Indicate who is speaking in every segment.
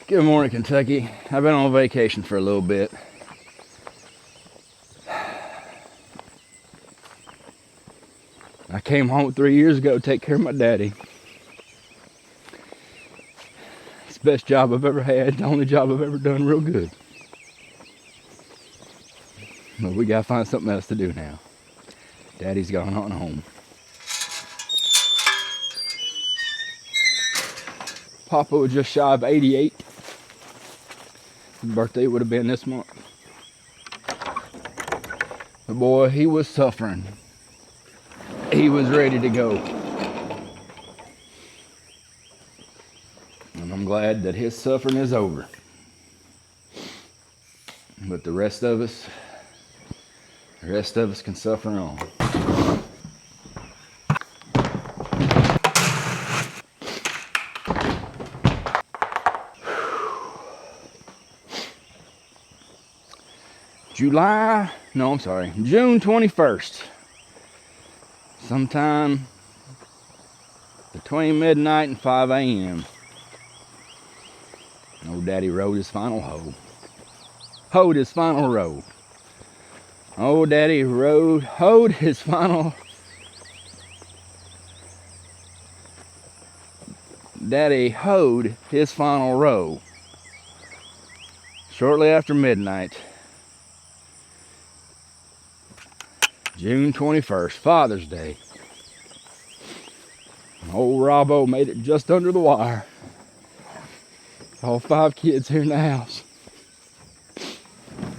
Speaker 1: Good morning, Kentucky. I've been on vacation for a little bit. I came home 3 years ago to take care of my daddy. It's the best job I've ever had, the only job I've ever done real good. But we gotta find something else to do now. Daddy's gone on home. Papa was just shy of 88. His birthday would have been this month. But boy, he was suffering. He was ready to go. And I'm glad that his suffering is over. But the rest of us can suffer on. June 21st. Sometime between midnight and 5 a.m. Old Daddy rode his final hoe. Hoed his final row. Old Daddy hoed his final. Daddy hoed his final row. Shortly after midnight. June 21st, Father's Day. Old Robbo made it just under the wire. All 5 kids here in the house.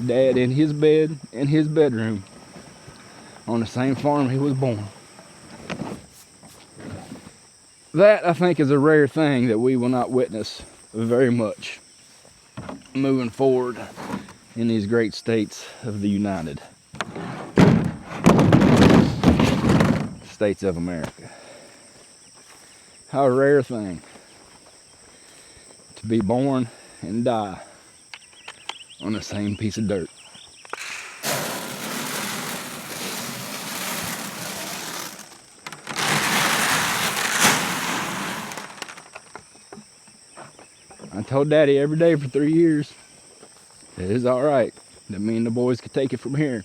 Speaker 1: Dad in his bed, in his bedroom, on the same farm he was born. That, I think, is a rare thing that we will not witness very much moving forward in these great states of the United States of America. How a rare thing to be born and die on the same piece of dirt. I told Daddy every day for 3 years that it's all right, that me and the boys could take it from here.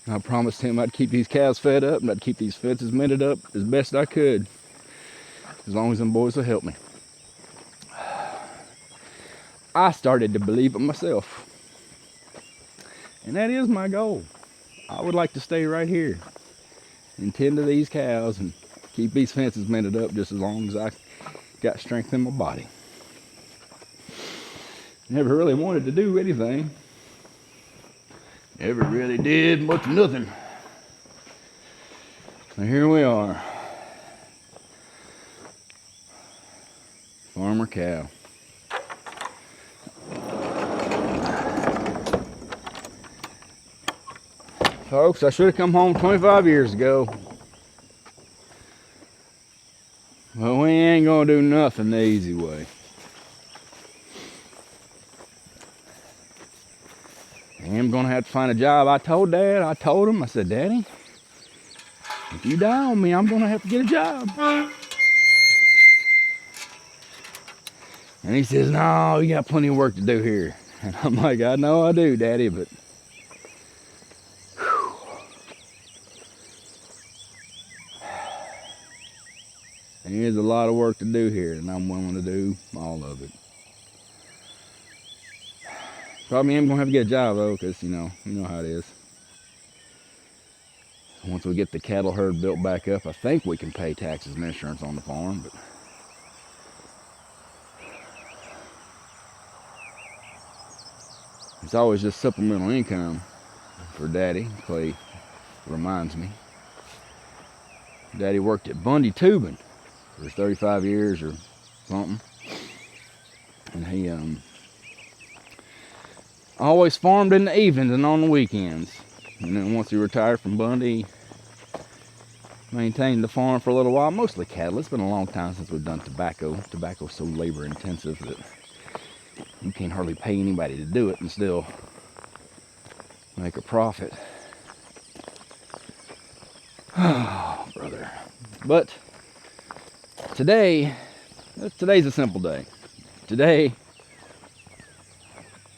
Speaker 1: I promised him I'd keep these cows fed up and I'd keep these fences mended up as best I could, as long as them boys would help me. I started to believe it myself. And that is my goal. I would like to stay right here and tend to these cows and keep these fences mended up just as long as I got strength in my body. Never really wanted to do anything. Never really did much of nothing. So here we are. Farmer cow. Folks, I should have come home 25 years ago. But we ain't gonna do nothing the easy way. I'm gonna have to find a job. I told him, I said, Daddy, if you die on me, I'm gonna have to get a job. And he says, no, you got plenty of work to do here. And I'm like, I know I do, Daddy, but there's a lot of work to do here, and I'm willing to do all of it. Probably am gonna have to get a job though, because you know how it is. Once we get the cattle herd built back up, I think we can pay taxes and insurance on the farm, but it's always just supplemental income for Daddy. Clay reminds me. Daddy worked at Bundy Tubing for 35 years or something, and he always farmed in the evenings and on the weekends. And then once he retired from Bundy, maintained the farm for a little while, mostly cattle. It's been a long time since we've done tobacco. Tobacco's so labor intensive that you can't hardly pay anybody to do it and still make a profit. Oh, brother. But today's a simple day. Today,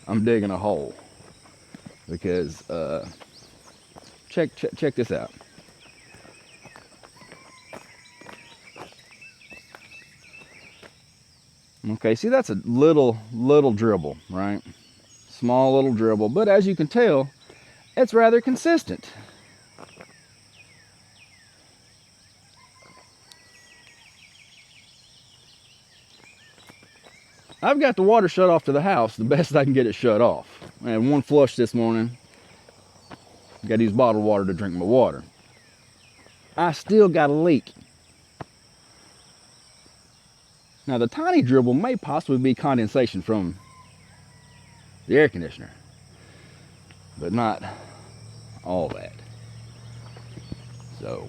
Speaker 1: I'm digging a hole because check this out. Okay, see, that's a little dribble, right? Small little dribble, but as you can tell, it's rather consistent. I've got the water shut off to the house the best I can get it shut off. I had one flush this morning. Got to use bottled water to drink my water. I still got a leak. Now the tiny dribble may possibly be condensation from the air conditioner, but not all that. So,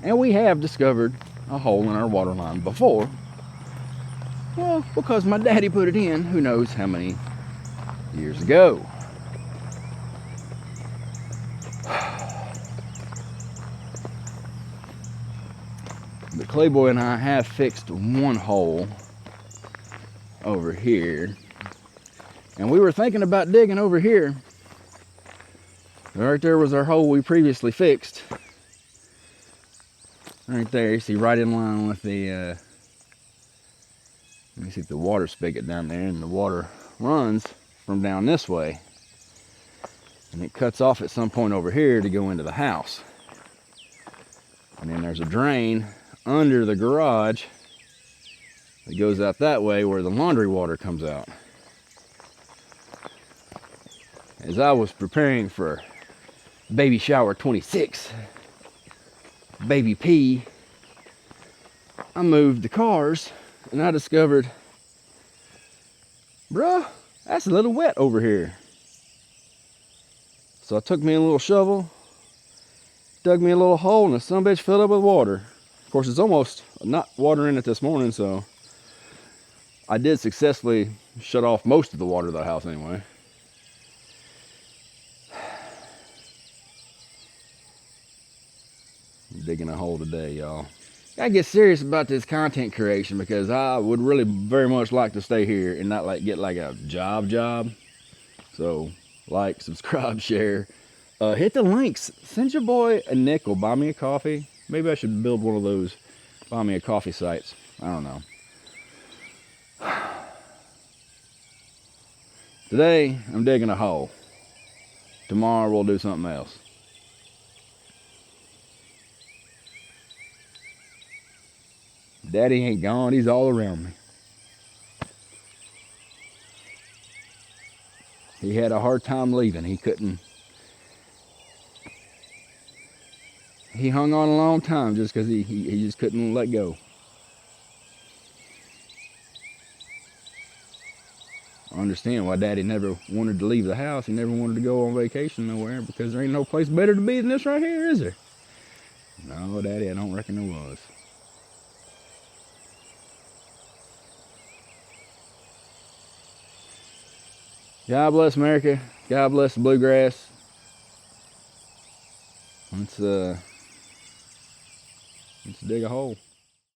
Speaker 1: and we have discovered a hole in our water line before. Well, because my daddy put it in, who knows how many years ago. But Clayboy and I have fixed one hole over here. And we were thinking about digging over here. Right there was our hole we previously fixed. Right there, you see, right in line with the, let me see the water spigot down there, and the water runs from down this way. And it cuts off at some point over here to go into the house. And then there's a drain under the garage that goes out that way where the laundry water comes out. As I was preparing for baby shower 26, baby P, I moved the cars and I discovered, bruh, that's a little wet over here. So I took me a little shovel, dug me a little hole, and the sumbitch filled up with water. Of course, it's almost not water in it this morning, so I did successfully shut off most of the water of the house anyway. I'm digging a hole today, y'all. Gotta get serious about this content creation because I would really very much like to stay here and not like get like a job. So like, subscribe, share, hit the links. Send your boy a nickel, buy me a coffee. Maybe I should build one of those buy me a coffee sites. I don't know. Today I'm digging a hole. Tomorrow we'll do something else. Daddy ain't gone, he's all around me. He had a hard time leaving. He hung on a long time just because he just couldn't let go. I understand why Daddy never wanted to leave the house. He never wanted to go on vacation nowhere because there ain't no place better to be than this right here, is there? No, Daddy, I don't reckon there was. God bless America. God bless the bluegrass. Let's dig a hole.